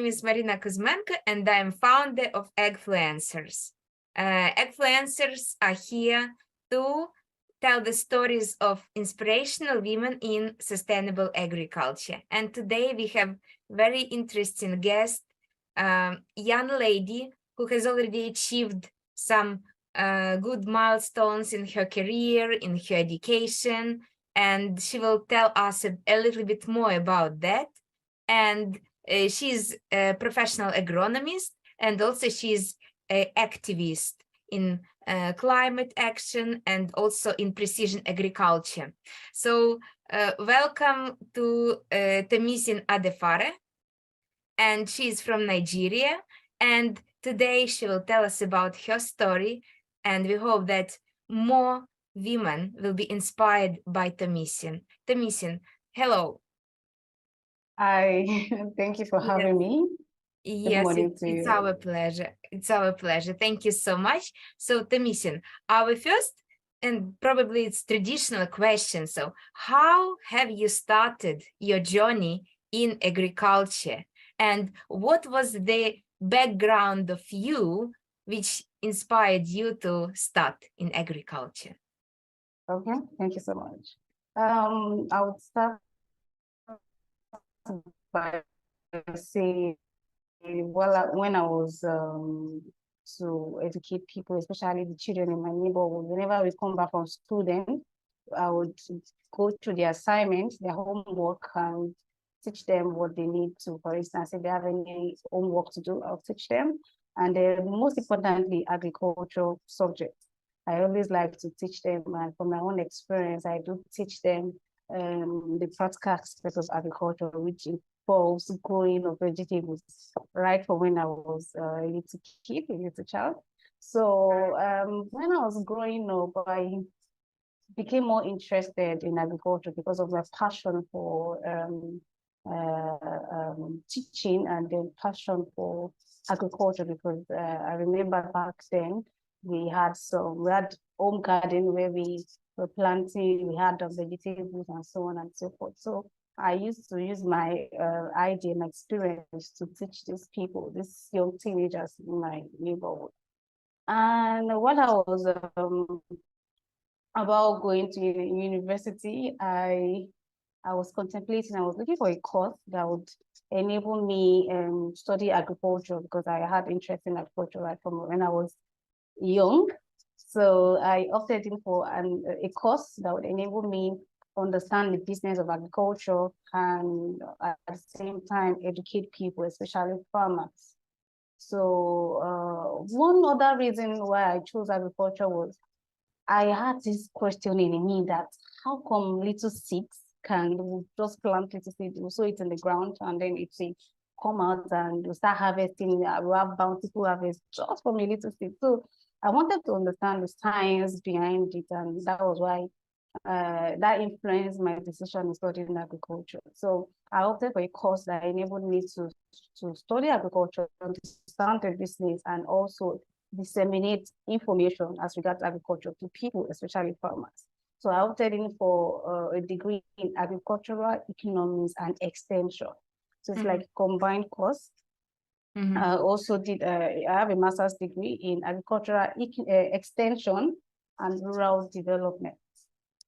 is Maryna Kuzmenko, and I'm founder of Agfluencers. Agfluencers are here to tell the stories of inspirational women in sustainable agriculture. And today we have very interesting guest, young lady who has already achieved some good milestones in her career, in her education, and she will tell us a little bit more about that. And she's a professional agronomist, and also she's an activist in climate action and also in precision agriculture. So welcome to Tomisin Adefare, and she's from Nigeria. And today she will tell us about her story, and we hope that more women will be inspired by Tomisin. Tomisin, hello. Hi, thank you for having me. Good Yes, morning to it's you. our pleasure. It's our pleasure. Thank you so much. So, Tomisin, our first and probably it's traditional question. So, how have you started your journey in agriculture? And what was the background of you which inspired you to start in agriculture? Okay, thank you so much. I would start by saying, well, when I was to educate people, especially the children in my neighborhood, whenever we come back from school, then I would go through their assignments, their homework, and teach them what they need to. For instance, if they have any homework to do, I'll teach them. And most importantly, agricultural subjects. I always like to teach them, and from my own experience, I do teach them the practical aspects of agriculture, which involves growing of vegetables, right from when I was a little kid, a little child. So when I was growing up, I became more interested in agriculture because of my passion for teaching and then passion for agriculture, because I remember back then we had home garden where we were planting, we had the vegetables and so on and so forth. So I used to use my idea and experience to teach these people, these young teenagers in my neighborhood. And what I was about going to university, I was contemplating, I was looking for a course that would enable me study agriculture, because I had interest in agriculture right from when I was young. So I opted in for a course that would enable me understand the business of agriculture and at the same time educate people, especially farmers. So one other reason why I chose agriculture was I had this question in me that how come little seeds can just plant little seeds, we sow it in the ground, and then it will come out and we start harvesting, we have bountiful harvest just from a little seed. So I wanted to understand the science behind it, and that was why that influenced my decision in studying agriculture. So I opted for a course that enabled me to study agriculture, understand the business, and also disseminate information as regards agriculture to people, especially farmers. So I opted in for a degree in agricultural economics and extension. So it's like a combined course. I also did, I have a master's degree in agricultural extension and rural development.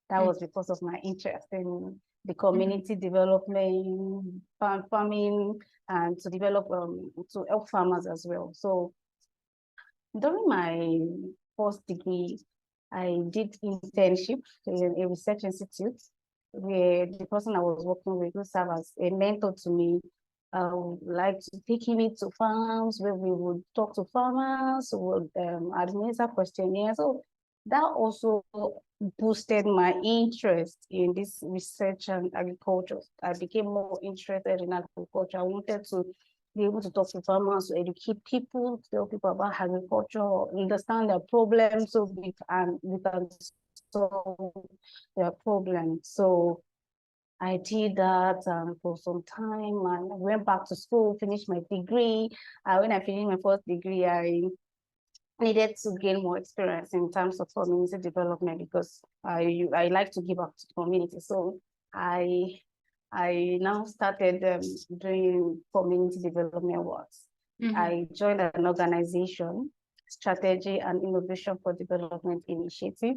That was because of my interest in the community development, farming, and to develop, to help farmers as well. So during my first degree, I did internship in a research institute where the person I was working with who served as a mentor to me. I would like to take him into farms where we would talk to farmers, would administer questionnaires. So that also boosted my interest in this research and agriculture. I became more interested in agriculture. I wanted to be able to talk to farmers, to educate people, tell people about agriculture, understand their problems, so we can solve their problems. So I did that for some time, and I went back to school, finished my degree. When I finished my first degree, I needed to gain more experience in terms of community development, because I like to give back to the community. So I I now started doing community development works. I joined an organization, Strategy and Innovation for Development Initiative,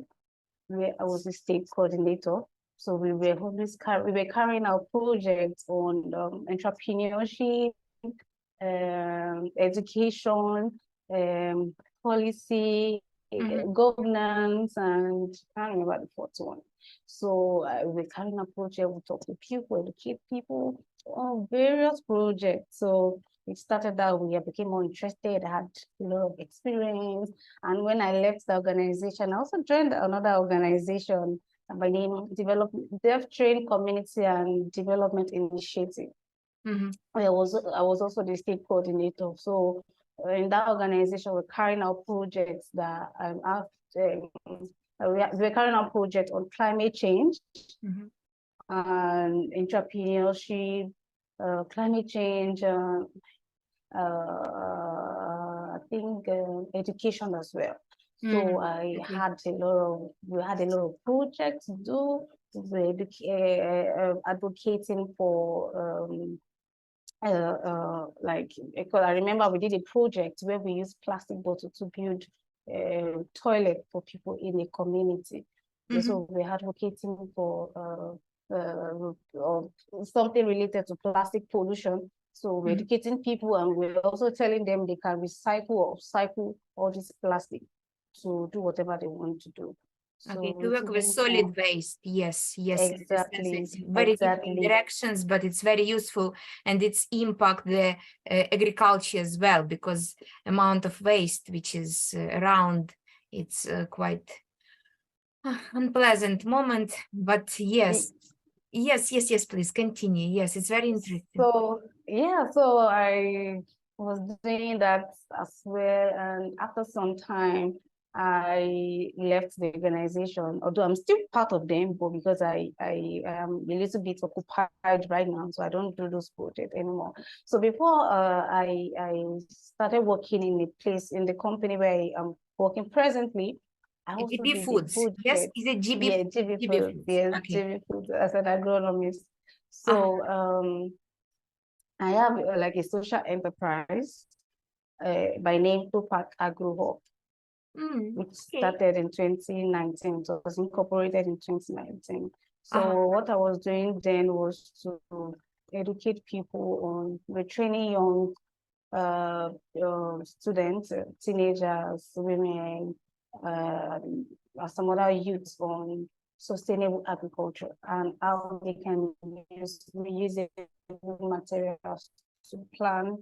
where I was the state coordinator. So we were always carrying out projects on entrepreneurship, education, policy, governance, and I can't remember the fourth one. So we're carrying a project, we talk to people, educate people on various projects. So it started that way. I became more interested. I had a lot of experience. And when I left the organization, I also joined another organization by name Dev Train Community and Development Initiative. I was also the state coordinator. So in that organization, we're carrying out projects that we're carrying out projects on climate change and entrepreneurship, climate change, I think education as well. So we had a lot of projects to do. We're advocating for like, because I remember we did a project where we used plastic bottles to build a toilet for people in the community. So we're advocating for something related to plastic pollution. So we're educating people, and we're also telling them they can recycle or upcycle all this plastic to do whatever they want to do. Okay, to work with solid waste. Yes, exactly. It's very different directions, but it's very useful, and it's impact the agriculture as well, because amount of waste which is around, it's quite unpleasant moment. But yes, please continue. Yes, it's very interesting. So yeah, so I was doing that as well, and after some time I left the organization, although I'm still part of them, but because I am a little bit occupied right now, so I don't do those projects anymore. So before I started working in the company where I am working presently, I also GB did Foods. Yes, is it GB? Yeah, GB Foods. Yes, okay. GB Foods as an agronomist. So I have like a social enterprise by name Tupac Agro Hub, which started in 2019. So it was incorporated in 2019. So what I was doing then was to educate people on retraining young students, teenagers, women, some other youths on sustainable agriculture and how they can use reusable materials to plant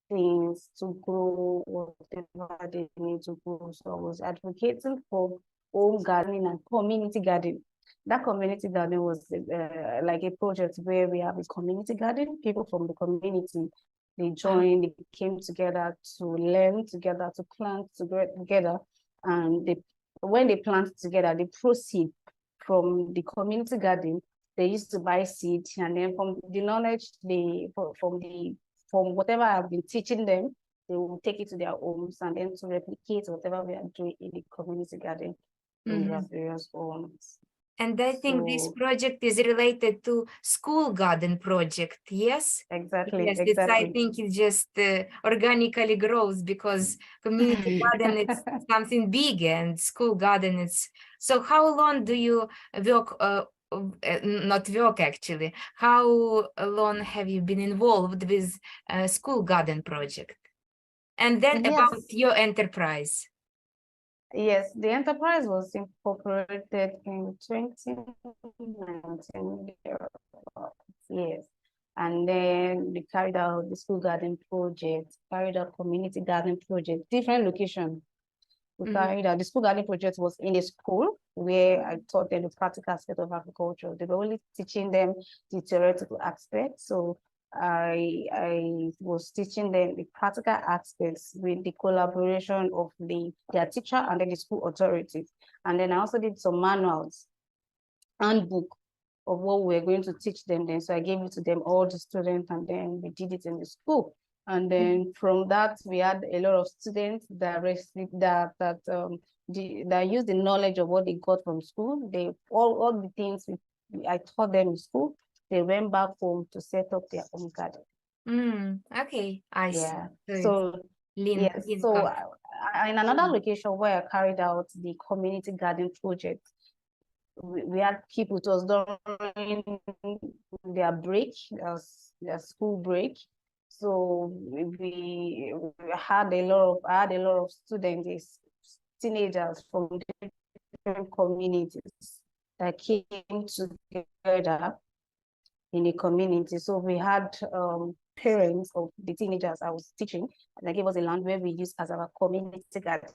things, to grow whatever they need to grow. So I was advocating for home gardening and community gardening. That community garden was like a project where we have a community garden. People from the community, they joined, they came together to learn together, to plant together, and when they plant together, the proceed from the community garden, they used to buy seed, and then from the knowledge from whatever I've been teaching them, they will take it to their homes and then to replicate whatever we are doing in the community garden in their various homes. And I think this project is related to school garden project, yes? Exactly, yes, exactly. I think it just organically grows, because community garden, it's something big, and school garden, it's... So how long do you work, not work actually, how long have you been involved with school garden project? And then about your enterprise. Yes, the enterprise was incorporated in 2019. Yes. And then we carried out the school garden project, carried out community garden project, different locations. We carried out the school garden project was in a school where I taught them the practical aspect of agriculture. They were only teaching them the theoretical aspect. So I was teaching them the practical aspects with the collaboration of their teacher and then the school authorities. And then I also did some manuals, handbook of what we were going to teach them then. So I gave it to them, all the students, and then we did it in the school. And then from that, we had a lot of students that used the knowledge of what they got from school. All the things I taught them in school, they went back home to set up their own garden. Okay, I see. Yeah. So So link yes. link So up. in another location where I carried out the community garden project, we had people, it was during their break, their school break. So we had I had a lot of students, teenagers from different communities that came together in the community. So we had parents of the teenagers I was teaching, and they gave us a land where we use as our community garden.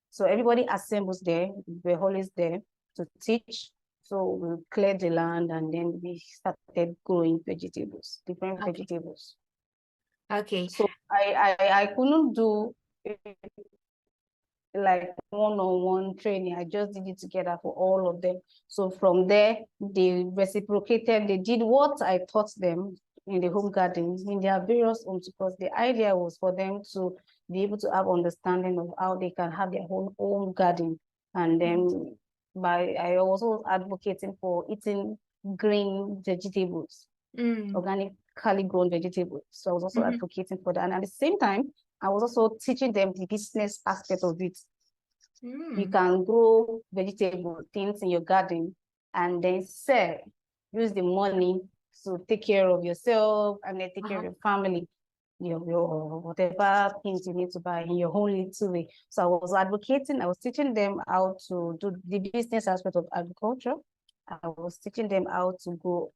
So everybody assembles there. We're always there to teach. So we cleared the land and then we started growing vegetables, different vegetables. Okay. So I couldn't do like one-on-one training. I just did it together for all of them. So from there, they reciprocated. They did what I taught them in the home garden, in their various homes, because the idea was for them to be able to have understanding of how they can have their own home garden. And then I also advocating for eating green vegetables, organically grown vegetables. So I was also advocating for that. And at the same time, I was also teaching them the business aspect of it. You can grow vegetable things in your garden and then sell, use the money to take care of yourself and then take care of your family, your whatever things you need to buy in your own little way. So I was advocating, I was teaching them how to do the business aspect of agriculture. I was teaching them how to grow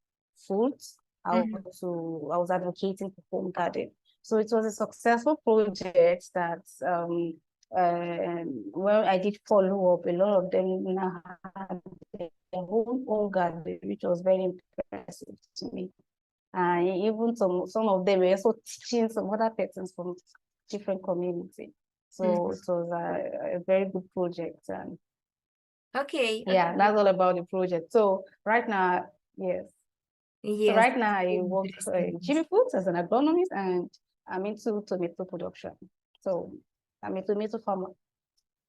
fruits, I was advocating for home garden. So it was a successful project that well, I did follow up. A lot of them now had their own garden, which was very impressive to me. And even some of them were also teaching some other persons from different community. So it was a very good project. And Okay. yeah, that's all about the project. So right now, yes. So Yes. right now I work in Chibi Foods as an agronomist, and I'm into tomato production. So I'm a tomato farmer.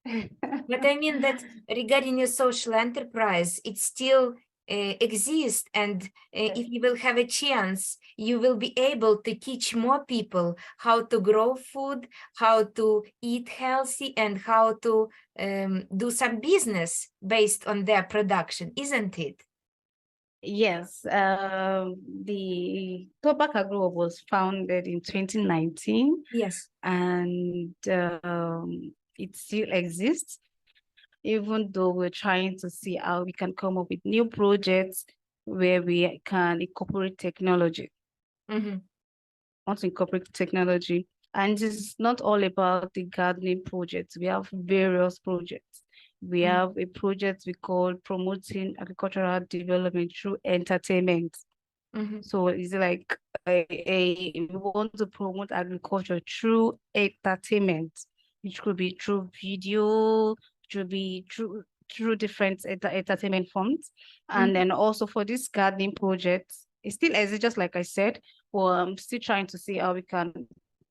But I mean that regarding your social enterprise, it still exists. And if you will have a chance, you will be able to teach more people how to grow food, how to eat healthy, and how to do some business based on their production, isn't it? Yes, the Tobacco Agro was founded in 2019. Yes. And it still exists, even though we're trying to see how we can come up with new projects where we can incorporate technology. Want to incorporate technology. And it's not all about the gardening projects. We have various projects. We have a project we call promoting agricultural development through entertainment. So it's like we want to promote agriculture through entertainment, which could be through video, could be through different entertainment forms. And then also for this gardening project, it still exists, just like I said, but I'm still trying to see how we can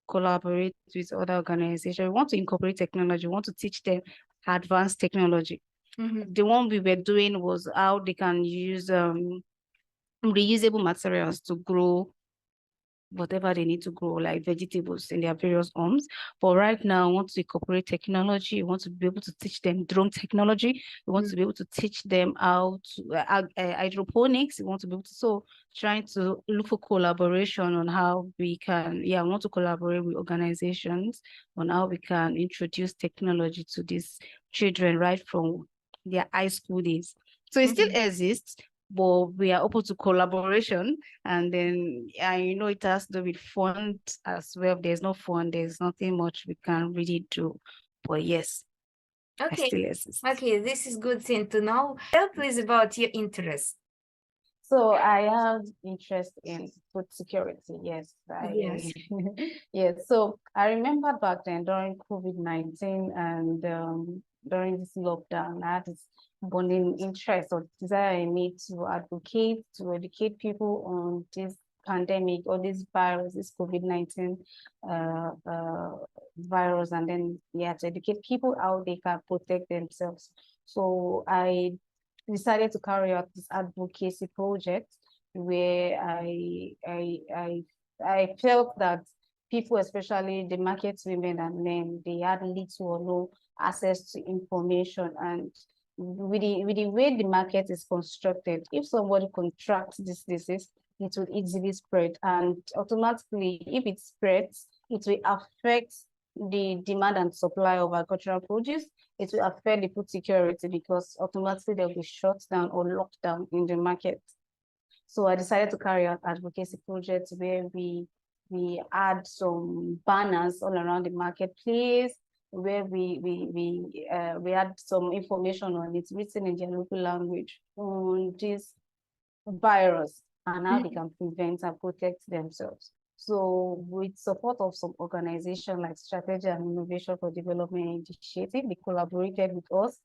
collaborate with other organizations. We want to incorporate technology. We want to teach them advanced technology. The one we were doing was how they can use reusable materials to grow whatever they need to grow, like vegetables in their various homes. But right now, we want to incorporate technology. We want to be able to teach them drone technology. We want to be able to teach them how to hydroponics. We want to be able to, so trying to look for collaboration on how we can, we want to collaborate with organizations on how we can introduce technology to these children right from their high school days. So it still exists, but we are open to collaboration. And then it has to do with fund as well. If there's no fund, there's nothing much we can really do. But yes, I still exist. Okay, this is good thing to know. Tell please about your interest. So I have interest in food security. Yes. Yes. Yes. So I remember back then during COVID-19 and during this lockdown, I had this burning interest or desire in me to advocate, to educate people on this pandemic or this virus, this COVID-19 virus, and then to educate people how they can protect themselves. So I decided to carry out this advocacy project where I felt that people, especially the market women and men, they had little or no access to information. And with the way the market is constructed, if somebody contracts this disease, it will easily spread. And automatically, if it spreads, it will affect the demand and supply of agricultural produce. It will affect the food security because automatically there will be shut down or locked down in the market. So I decided to carry out advocacy projects where we add some banners all around the marketplace, where we add some information on it written in their local language on this virus and how they can prevent and protect themselves. So with support of some organization like Strategy and Innovation for Development Initiative, they collaborated with us.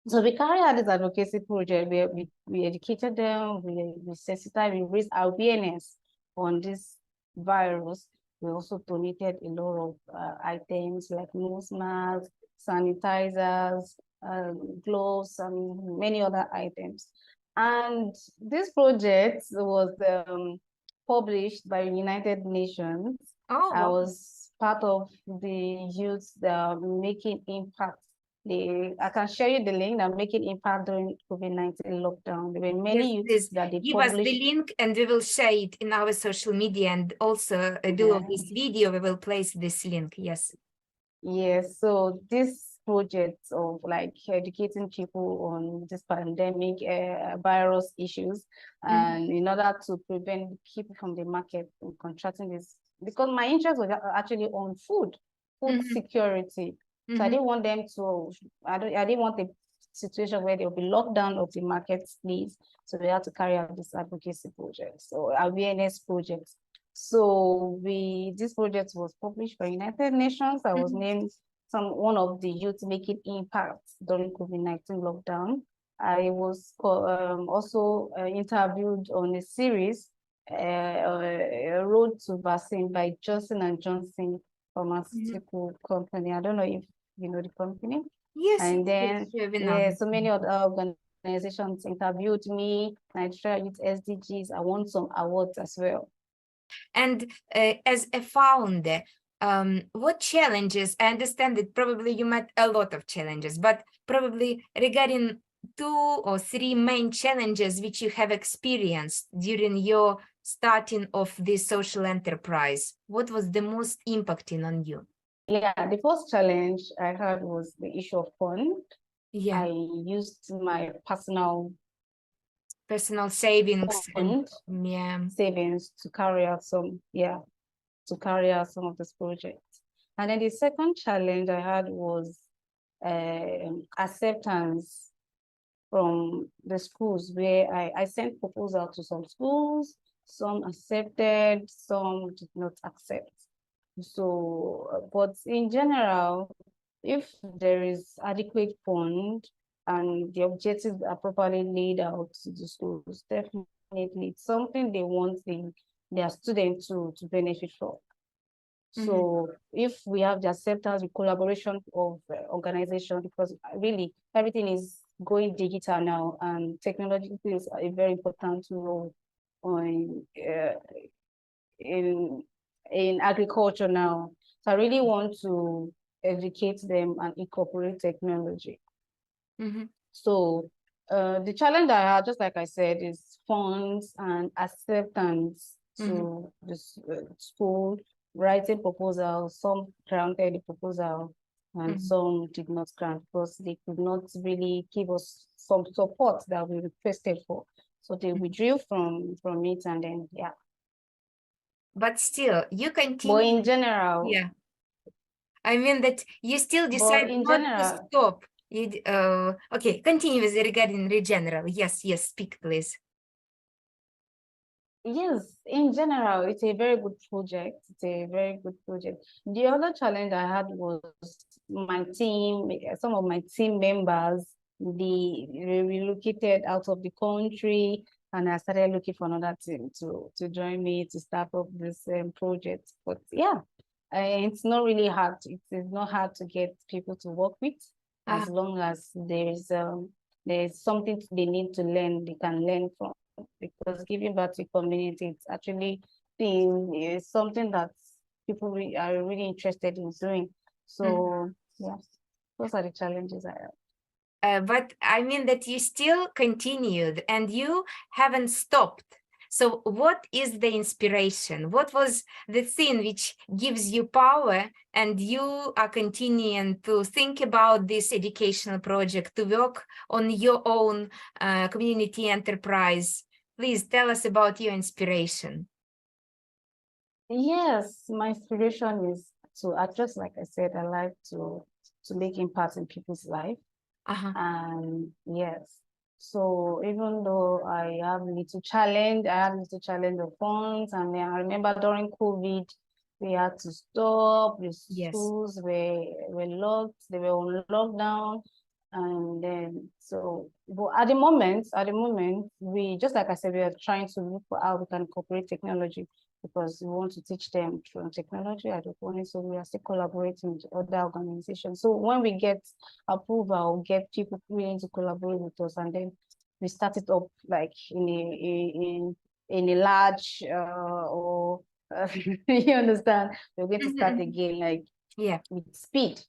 So we carry out this advocacy project where we educated them, we sensitized, we raised awareness on this virus. We also donated a lot of items like nose masks, sanitizers, gloves, and many other items. And this project was published by United Nations. Oh, I was part of the youth that are making impact. I can share you the link that making impact during COVID-19 lockdown. There were many youths that they give us the link and we will share it in our social media, and also below this video we will place this link. Yes. Yes, so this project of like educating people on this pandemic virus issues, and in order to prevent people from the market from contracting this, because my interest was actually on food security. So I didn't want them to, I didn't want a situation where there will be lockdown of the marketplace. So we had to carry out this advocacy project, so awareness projects. So this project was published by United Nations. I was named one of the youth making impact during COVID-19 lockdown. I was also interviewed on a series, Road to Vaccine by Johnson & Johnson pharmaceutical company. I don't know if you know the company. Yes. And then, so many other organizations interviewed me, Nigeria Youth SDGs. I won some awards as well. And as a founder, what challenges, I understand that probably you met a lot of challenges, but probably regarding 2 or 3 main challenges which you have experienced during your starting of this social enterprise, what was the most impacting on you? Yeah, the first challenge I had was the issue of fund. Yeah. I used my personal savings fund, and savings to carry out some of this project. And then the second challenge I had was acceptance from the schools, where I sent proposal to some schools, some accepted, some did not accept. So, but in general, if there is adequate fund and the objectives are properly laid out to the schools, definitely it's something they want their students to benefit from. So if we have the acceptance, the collaboration of organization, because really everything is going digital now, and technology plays a very important role in agriculture now. So I really want to educate them and incorporate technology. So the challenge I had, just like I said, is funds and acceptance to the school, writing proposals. Some granted the proposal and some did not grant because they could not really give us some support that we requested for. So they withdrew from it, and then But still, you continue. But in general, I mean that you still decide not to stop. Okay, continue with regarding general. Yes, speak, please. Yes, in general, it's a very good project. It's a very good project. The other challenge I had was my team, some of my team members, they relocated out of the country, and I started looking for another team to join me to start up this project. But yeah, it's not really hard. It is not hard to get people to work with, as long as there's something they need to learn, they can learn from. because giving back to community, it's actually is something that people are really interested in doing. So yeah, those are the challenges I have. But I mean that you still continued and you haven't stopped. So what is the inspiration? What was the thing which gives you power and you are continuing to think about this educational project, to work on your own community enterprise? Please tell us about your inspiration. Yes, my inspiration is to, just like I said, I like to make impact in people's life. And yes, so even though I have little challenge, of funds, and then I remember during COVID, we had to stop. The schools were locked, they were on lockdown. And then but at the moment, we, just like I said, we are trying to look for how we can incorporate technology, because we want to teach them through technology, hydroponics. So we are still collaborating with other organizations. So when we get approval, get people willing to collaborate with us, and then we start it up like in a large or you understand, we're going to start again, like with speed.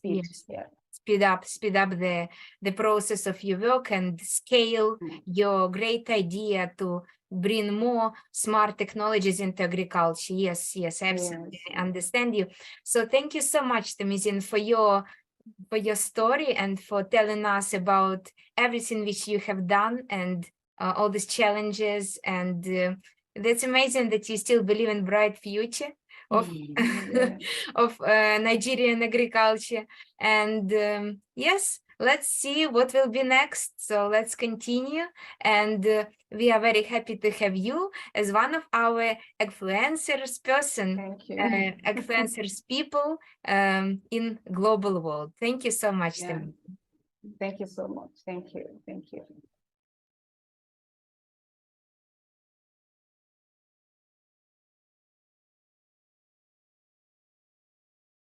Yes. Speed up the process of your work and scale your great idea to bring more smart technologies into agriculture. Yes, absolutely. I understand you. So thank you so much, Tomisin, for your story and for telling us about everything which you have done and all these challenges. And that's amazing that you still believe in bright future of of Nigerian agriculture. And yes, let's see what will be next. So let's continue. And we are very happy to have you as one of our Agfluencers Agfluencers people in global world. Thank you so much, Tomisin. Thank you so much. Thank you.